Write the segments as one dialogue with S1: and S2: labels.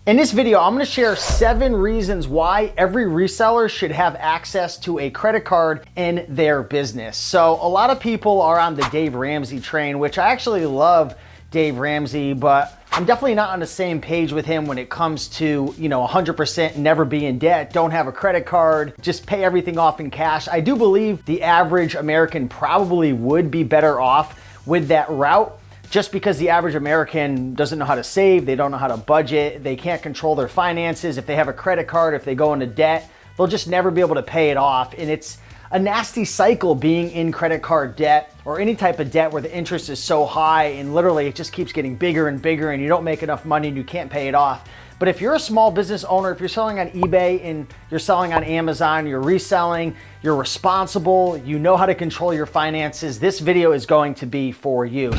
S1: In this video, I'm gonna share 7 reasons why every reseller should have access to a credit card in their business. So a lot of people are on the Dave Ramsey train, which I actually love Dave Ramsey, but I'm definitely not on the same page with him when it comes to, 100% never be in debt, don't have a credit card, just pay everything off in cash. I do believe the average American probably would be better off with that route, just because the average American doesn't know how to save, they don't know how to budget, they can't control their finances. If they have a credit card, if they go into debt, they'll just never be able to pay it off. And it's a nasty cycle being in credit card debt or any type of debt where the interest is so high and literally it just keeps getting bigger and bigger and you don't make enough money and you can't pay it off. But if you're a small business owner, if you're selling on eBay and you're selling on Amazon, you're reselling, you're responsible, you know how to control your finances, this video is going to be for you.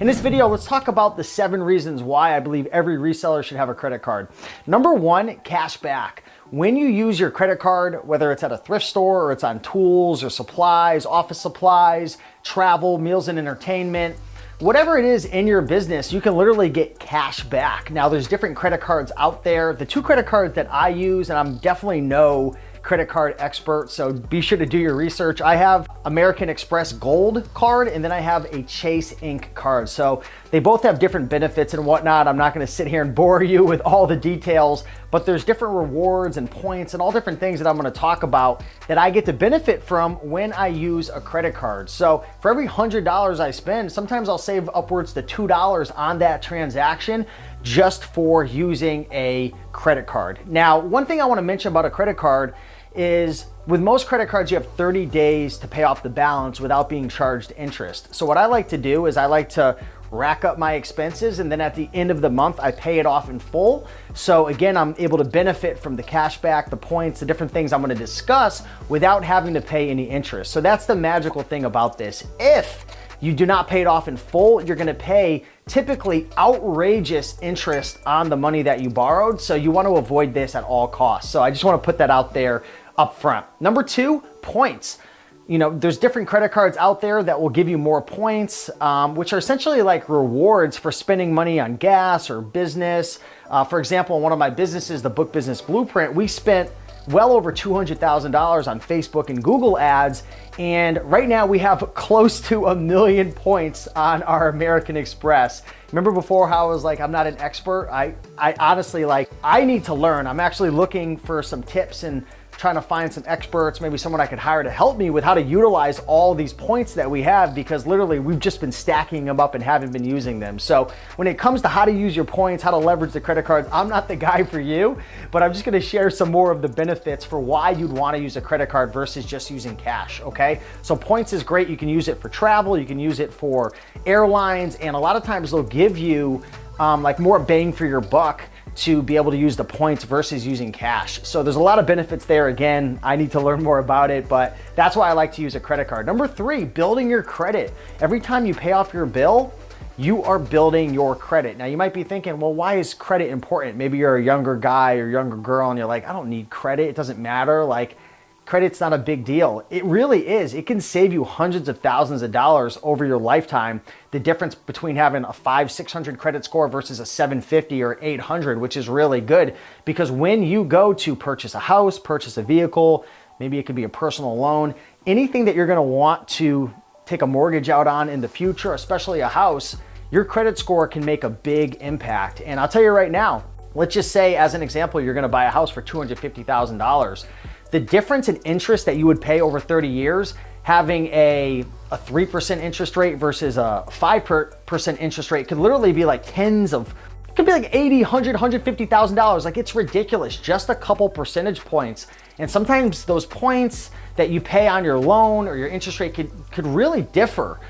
S1: In this video, let's talk about the 7 reasons why I believe every reseller should have a credit card. Number 1, cashback. When you use your credit card, whether it's at a thrift store or it's on tools or supplies, office supplies, travel, meals and entertainment, whatever it is in your business, you can literally get cash back. Now there's different credit cards out there. The 2 credit cards that I use, and I'm definitely no credit card expert, so be sure to do your research. I have American Express Gold card and then I have a Chase Ink card. So they both have different benefits and whatnot. I'm not gonna sit here and bore you with all the details, but there's different rewards and points and all different things that I'm gonna talk about that I get to benefit from when I use a credit card. So for every $100 I spend, sometimes I'll save upwards to $2 on that transaction just for using a credit card. Now, one thing I wanna mention about a credit card is with most credit cards, you have 30 days to pay off the balance without being charged interest. So what I like to do is I like to rack up my expenses and then at the end of the month, I pay it off in full. So again, I'm able to benefit from the cashback, the points, the different things I'm gonna discuss without having to pay any interest. So that's the magical thing about this. If you do not pay it off in full, you're gonna pay typically outrageous interest on the money that you borrowed. So you wanna avoid this at all costs. So I just wanna put that out there up front. Number 2, points. There's different credit cards out there that will give you more points, which are essentially like rewards for spending money on gas or business. For example, in one of my businesses, the Book Business Blueprint, we spent well over $200,000 on Facebook and Google ads. And right now we have close to 1 million points on our American Express. Remember before how I was like, I'm not an expert? I honestly I need to learn. I'm actually looking for some tips and trying to find some experts, maybe someone I could hire to help me with how to utilize all these points that we have, because literally we've just been stacking them up and haven't been using them. So when it comes to how to use your points, how to leverage the credit cards, I'm not the guy for you, but I'm just gonna share some more of the benefits for why you'd wanna use a credit card versus just using cash, okay? So points is great. You can use it for travel, you can use it for airlines, and a lot of times they'll give you more bang for your buck to be able to use the points versus using cash. So there's a lot of benefits there. Again, I need to learn more about it, but that's why I like to use a credit card. Number 3, building your credit. Every time you pay off your bill, you are building your credit. Now you might be thinking, well, why is credit important? Maybe you're a younger guy or younger girl and you're like, I don't need credit. It doesn't matter. Credit's not a big deal. It really is. It can save you hundreds of thousands of dollars over your lifetime. The difference between having a 500-600 credit score versus a 750 or 800, which is really good, because when you go to purchase a house, purchase a vehicle, maybe it could be a personal loan, anything that you're gonna want to take a mortgage out on in the future, especially a house, your credit score can make a big impact. And I'll tell you right now, let's just say as an example, you're gonna buy a house for $250,000. The difference in interest that you would pay over 30 years, having a 3% interest rate versus a 5% interest rate could literally be like it could be like $80, $100, $150,000. It's ridiculous, just a couple percentage points. And sometimes those points that you pay on your loan or your interest rate could really differ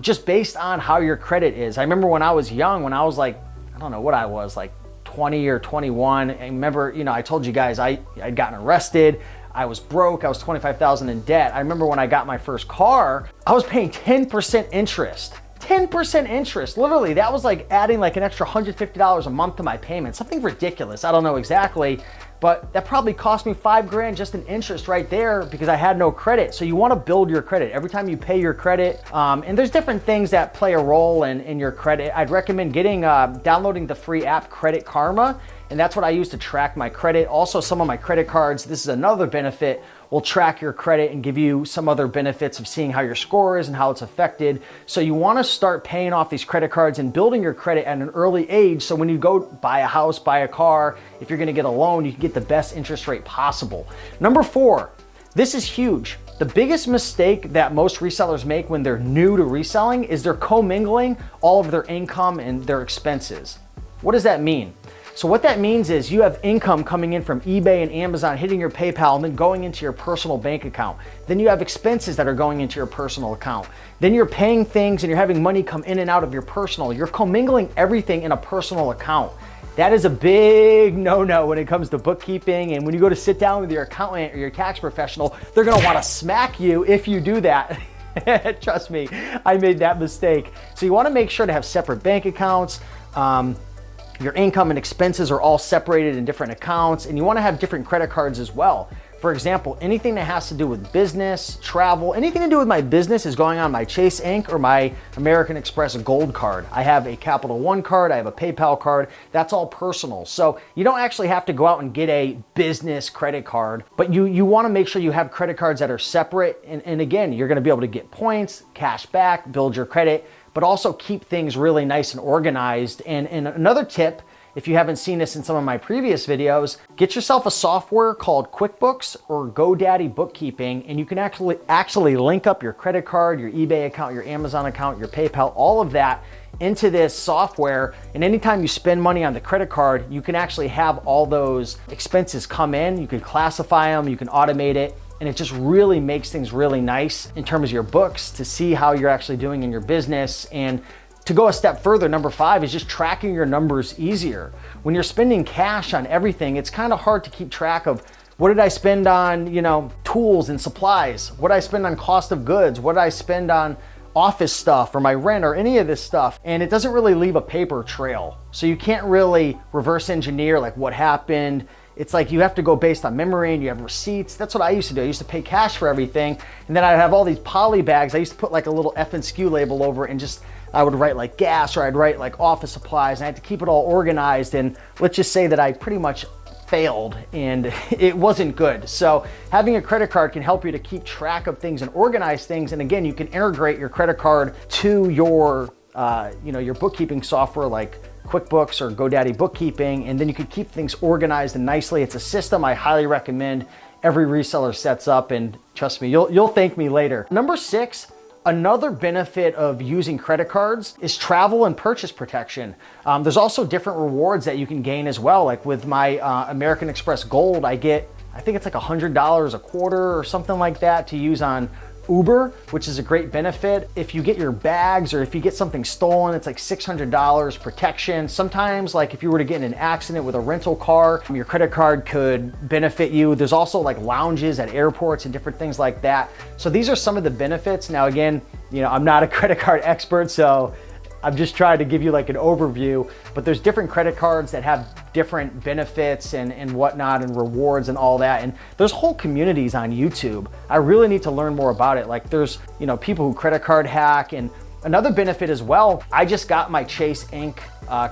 S1: just based on how your credit is. I remember when I was young, when I was I don't know what I was, 20 or 21. I remember, I told you guys I'd gotten arrested. I was broke. I was $25,000 in debt. I remember when I got my first car, I was paying 10% interest. 10% interest. Literally, that was adding an extra $150 a month to my payment. Something ridiculous. I don't know exactly, but that probably cost me 5 grand just in interest right there because I had no credit. So you want to build your credit every time you pay your credit. And there's different things that play a role in your credit. I'd recommend downloading the free app Credit Karma. And that's what I use to track my credit. Also, some of my credit cards, this is another benefit, will track your credit and give you some other benefits of seeing how your score is and how it's affected. So you want to start paying off these credit cards and building your credit at an early age. So when you go buy a house, buy a car, if you're going to get a loan, you can get the best interest rate possible. Number 4, this is huge. The biggest mistake that most resellers make when they're new to reselling is they're commingling all of their income and their expenses. What does that mean? So what that means is you have income coming in from eBay and Amazon hitting your PayPal and then going into your personal bank account. Then you have expenses that are going into your personal account. Then you're paying things and you're having money come in and out of your personal. You're commingling everything in a personal account. That is a big no-no when it comes to bookkeeping. And when you go to sit down with your accountant or your tax professional, they're gonna wanna smack you if you do that. Trust me, I made that mistake. So you wanna make sure to have separate bank accounts. Your income and expenses are all separated in different accounts, and you want to have different credit cards as well. For example, anything that has to do with business, travel, anything to do with my business is going on my Chase Inc. or my American Express Gold card. I have a Capital One card, I have a PayPal card, that's all personal. So you don't actually have to go out and get a business credit card, but you want to make sure you have credit cards that are separate. And again, you're going to be able to get points, cash back, build your credit, but also keep things really nice and organized. And another tip, if you haven't seen this in some of my previous videos, get yourself a software called QuickBooks or GoDaddy Bookkeeping, and you can actually link up your credit card, your eBay account, your Amazon account, your PayPal, all of that into this software. And anytime you spend money on the credit card, you can actually have all those expenses come in. You can classify them, you can automate it. And it just really makes things really nice in terms of your books to see how you're actually doing in your business. And to go a step further, number 5 is just tracking your numbers easier. When you're spending cash on everything, it's kind of hard to keep track of what did I spend on, tools and supplies? What did I spend on cost of goods? What did I spend on office stuff or my rent or any of this stuff? And it doesn't really leave a paper trail. So you can't really reverse engineer like what happened. It's like you have to go based on memory and you have receipts. That's what I used to do. I used to pay cash for everything. And then I'd have all these poly bags. I used to put like a little F&SKU label over it and I would write like gas or I'd write like office supplies. And I had to keep it all organized. And let's just say that I pretty much failed and it wasn't good. So having a credit card can help you to keep track of things and organize things. And again, you can integrate your credit card to your, your bookkeeping software like QuickBooks or GoDaddy Bookkeeping, and then you can keep things organized and nicely. It's a system I highly recommend every reseller sets up, and trust me, you'll thank me later. Number 6, another benefit of using credit cards is travel and purchase protection. There's also different rewards that you can gain as well. Like with my American Express Gold, I think it's like $100 a quarter or something like that to use on Uber, which is a great benefit. If you get your bags or if you get something stolen, it's like $600 protection. Sometimes, like if you were to get in an accident with a rental car, your credit card could benefit you. There's also like lounges at airports and different things like that. So these are some of the benefits. Now again, I'm not a credit card expert, so I'm just trying to give you like an overview, but there's different credit cards that have different benefits and whatnot and rewards and all that. And there's whole communities on YouTube. I really need to learn more about it. Like there's, people who credit card hack. And another benefit as well, I just got my Chase Inc.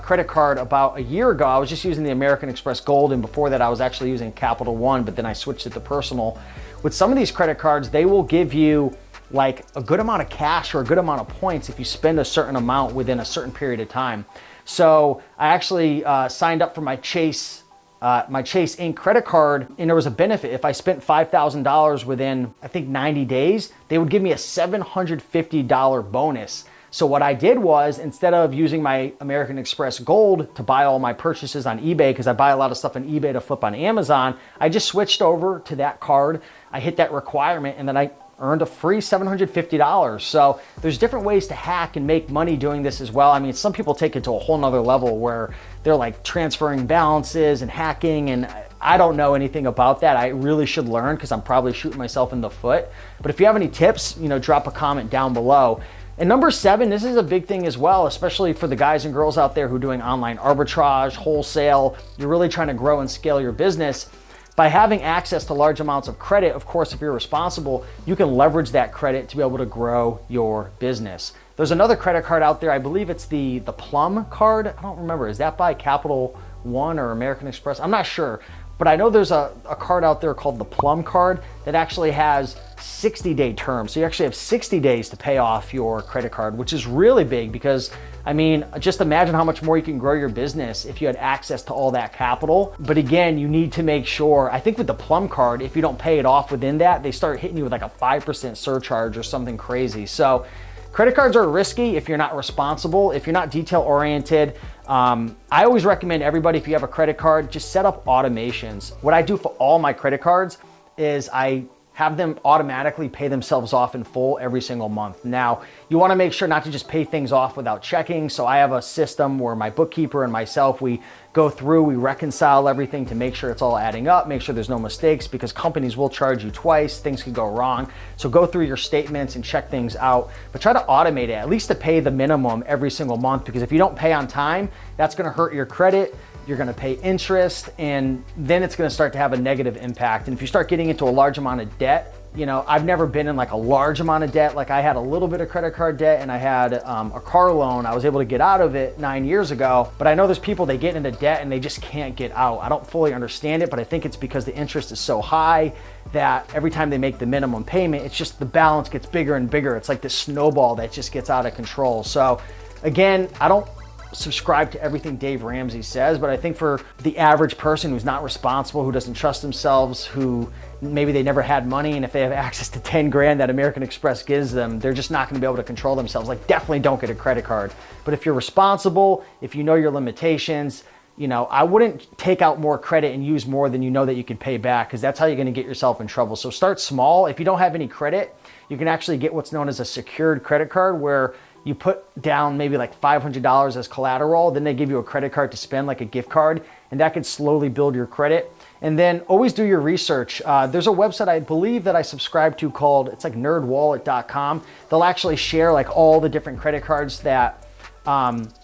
S1: Credit card about a year ago. I was just using the American Express Gold, and before that I was actually using Capital One, but then I switched it to personal. With some of these credit cards, they will give you like a good amount of cash or a good amount of points if you spend a certain amount within a certain period of time. So I actually signed up for my Chase Inc. credit card, and there was a benefit. If I spent $5,000 within, I think 90 days, they would give me a $750 bonus. So what I did was, instead of using my American Express Gold to buy all my purchases on eBay, because I buy a lot of stuff on eBay to flip on Amazon, I just switched over to that card. I hit that requirement, and then I earned a free $750. So there's different ways to hack and make money doing this as well. I mean, some people take it to a whole nother level where they're like transferring balances and hacking, and I don't know anything about that. I really should learn because I'm probably shooting myself in the foot. But if you have any tips, drop a comment down below. And number 7, this is a big thing as well, especially for the guys and girls out there who are doing online arbitrage, wholesale. You're really trying to grow and scale your business. By having access to large amounts of credit, of course, if you're responsible, you can leverage that credit to be able to grow your business. There's another credit card out there. I believe it's the Plum card. I don't remember. Is that by Capital One or American Express? I'm not sure. But I know there's a card out there called the Plum card that actually has 60-day terms. So you actually have 60 days to pay off your credit card, which is really big because, I mean, just imagine how much more you can grow your business if you had access to all that capital. But again, you need to make sure, I think with the Plum card, if you don't pay it off within that, they start hitting you with like a 5% surcharge or something crazy. So credit cards are risky if you're not responsible, if you're not detail oriented. I always recommend everybody, if you have a credit card, just set up automations. What I do for all my credit cards is I have them automatically pay themselves off in full every single month. Now, you wanna make sure not to just pay things off without checking. So I have a system where my bookkeeper and myself, we go through, we reconcile everything to make sure it's all adding up, make sure there's no mistakes, because companies will charge you twice, things can go wrong. So go through your statements and check things out, but try to automate it, at least to pay the minimum every single month, because if you don't pay on time, that's gonna hurt your credit. You're gonna pay interest, and then it's gonna start to have a negative impact. And if you start getting into a large amount of debt, you know, I've never been in like a large amount of debt. Like I had a little bit of credit card debt and I had a car loan. I was able to get out of it 9 years ago, but I know there's people, they get into debt and they just can't get out. I don't fully understand it, but I think it's because the interest is so high that every time they make the minimum payment, it's just the balance gets bigger and bigger. It's like this snowball that just gets out of control. So again, I don't subscribe to everything Dave Ramsey says, but I think for the average person who's not responsible, who doesn't trust themselves, who maybe they never had money, and if they have access to 10 grand that American Express gives them, they're just not gonna be able to control themselves. Like, definitely don't get a credit card. But if you're responsible, if you know your limitations, you know, I wouldn't take out more credit and use more than you know that you can pay back, because that's how you're gonna get yourself in trouble. So start small. If you don't have any credit, you can actually get what's known as a secured credit card, where you put down maybe like $500 as collateral, then they give you a credit card to spend, like a gift card, and that can slowly build your credit. And then always do your research. There's a website I believe that I subscribe to called, it's like nerdwallet.com. They'll actually share like all the different credit cards that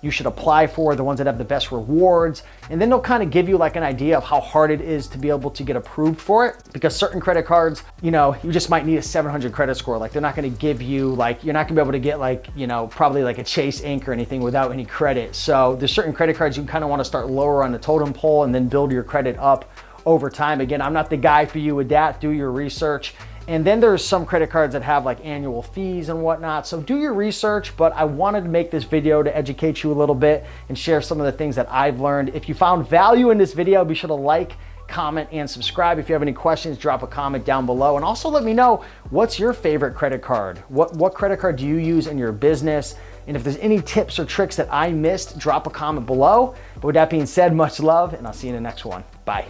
S1: you should apply for, the ones that have the best rewards. And then they'll kind of give you like an idea of how hard it is to be able to get approved for it, because certain credit cards, you know, you just might need a 700 credit score. Like, they're not going to give you, like, you're not gonna be able to get like, you know, probably like a Chase Inc or anything without any credit. So there's certain credit cards you kind of want to start lower on the totem pole and then build your credit up over time. Again, I'm not the guy for you with that. Do your research. And then there's some credit cards that have like annual fees and whatnot. So do your research, but I wanted to make this video to educate you a little bit and share some of the things that I've learned. If you found value in this video, be sure to like, comment, and subscribe. If you have any questions, drop a comment down below. And also let me know, what's your favorite credit card? What credit card do you use in your business? And if there's any tips or tricks that I missed, drop a comment below. But with that being said, much love, and I'll see you in the next one. Bye.